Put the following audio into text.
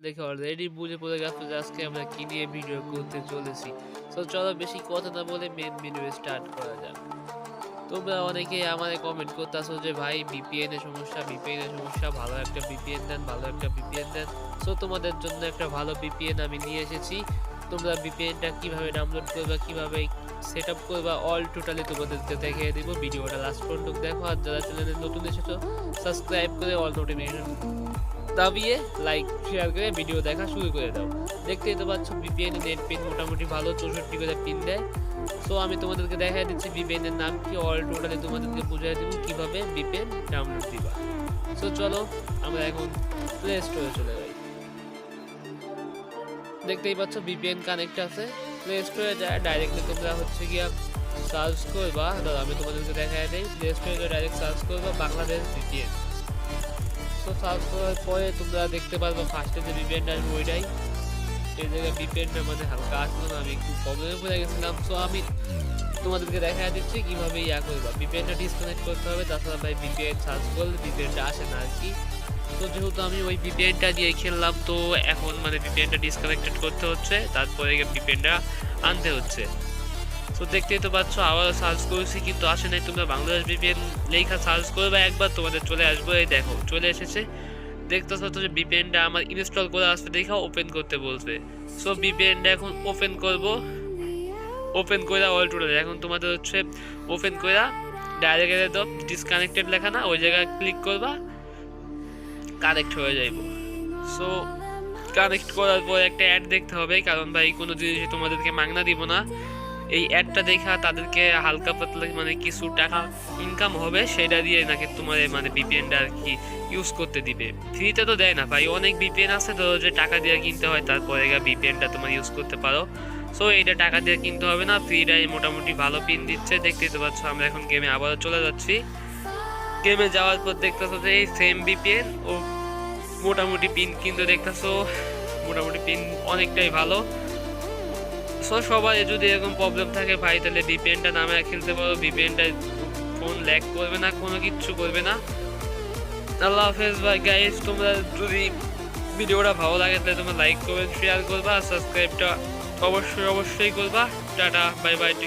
দেখে অলরেডি বুঝে পড়ে গেছো যে আজকে আমরা কি নিয়ে ভিডিও করতে চলেছি। সো চলো বেশি কথা না বলে মেন ভিডিও স্টার্ট করা যাক। তোমরা অনেকেই আমারে কমেন্ট করতেছো যে ভাই VPN এর সমস্যা, VPN এর সমস্যা, ভালো একটা VPN দেন, ভালো একটা VPN দেন। সো তোমাদের জন্য একটা ভালো VPN আমি নিয়ে এসেছি। তোমরা VPN টা কিভাবে ডাউনলোড করবা, কিভাবে সেটআপ করবা অল টোটালি তোমাদেরকে দেখিয়ে দিব। ভিডিওটা লাস্ট পর্যন্ত দেখো। আর যারা চ্যানেলে নতুন এসেছো সাবস্ক্রাইব করে অল নোটিফিকেশন দাবিয়ে লাইক শেয়ার করে ভিডিও দেখা শুরু করে দাও। দেখতেই তো পাচ্ছ VPN এর নেট পিন মোটামুটি ভালো 64 করে পিন দেয়। সো আমি তোমাদেরকে দেখাই দিচ্ছি VPN এর নাম কি, অল টোটালি তোমাদেরকে বুঝিয়ে দেব কিভাবে VPN ডাউনলোড দিবা। সো চলো আমরা এখন প্লে স্টোরে চলে যাই। দেখতেই পাচ্ছ VPN কানেক্ট আছে। প্লে স্টোরে যায় ডাইরেক্টলি তোমরা হচ্ছে গিয়া সার্চ করবা। দাদা আমি তোমাদেরকে দেখাই দেই। প্লে স্টোরে ডাইরেক্ট সার্চ করবা বাংলাদেশ VPN। তো সার্চ করার পরে তোমরা দেখতে পারবে ফার্স্টে যে VPN আসবে ওইটাই। এই জায়গায় VPN-টা মানে হালকা আসলো না, আমি একটু প্রবলেমে পড়ে গেছিলাম। সো আমি তোমাদেরকে দেখা দিচ্ছি কিভাবে ইয়া করবা। VPN-টা ডিসকানেক্ট করতে হবে, তাছাড়া ভাই VPN সার্চ করলে VPN-টা আসে না আর কি। তো যেহেতু আমি ওই VPN-টা দিয়ে খেললাম, তো এখন মানে VPN-টা ডিসকানেক্টেড করতে হচ্ছে, তারপরে VPN-টা আনতে হচ্ছে। তো দেখতেই তো পাচ্ছ আবার সার্চ করেছি কিন্তু আসে নাই। তোমরা বাংলাদেশ VPN লেখা সার্চ করবে একবার, তোমাদের চলে আসবে। এই দেখো চলে এসেছে। দেখতেছো তো যে VPN-টা আমার ইনস্টল করা আসবে, দেখা ওপেন করতে বলছে। সো VPN-টা এখন ওপেন করব। ওপেন কইরা অল টোটাল এখন তোমাদের হচ্ছে ওপেন কইরা ডাইরেক্ট একদম ডিসকানেক্টেড লেখা না, ওই জায়গায় ক্লিক করবা, কানেক্ট হয়ে যাইব। সো কানেক্ট করার পর একটা অ্যাড দেখতে হবে, কারণ ভাই কোনো জিনিস তোমাদেরকে মাগনা দিব না। এই অ্যাডটা দেখা তাদেরকে হালকা পাতলা মানে কিছু টাকা ইনকাম হবে, সেটা দিয়ে নাকি তোমার মানে VPN-টা আর কি ইউজ করতে দিবে। ফ্রিতে তো দেয় না ভাই, অনেক VPN আছে তো যে টাকা দিয়ে কিনতে হয়, তারপরে VPN-টা তোমার ইউজ করতে পারো। সো এটা টাকা দিয়ে কিনতে হবে না, ফ্রিটাই মোটামুটি ভালো পিন দিচ্ছে। দেখতেই তো পাচ্ছ আমরা এখন গেমে আবারও চলে যাচ্ছি। গেমে যাওয়ার পর দেখতেছো যে এই সেম VPN ও মোটামুটি পিন কিন্তু দেখতেছো মোটামুটি পিন অনেকটাই ভালো। সো সবাই যদি এরকম প্রবলেম থাকে ভাই, তাহলে VPN-টা নামে খেলতে পারো। VPN-টা ফোন ল্যাগ করবে না, কোনো কিচ্ছু করবে না। আল্লাহ হাফেজ ভাই গাইস। তোমরা যদি ভিডিওটা ভালো লাগে তাহলে তোমরা লাইক করবেন, শেয়ার করবা, আর সাবস্ক্রাইবটা অবশ্যই করবা। Tata bye bye.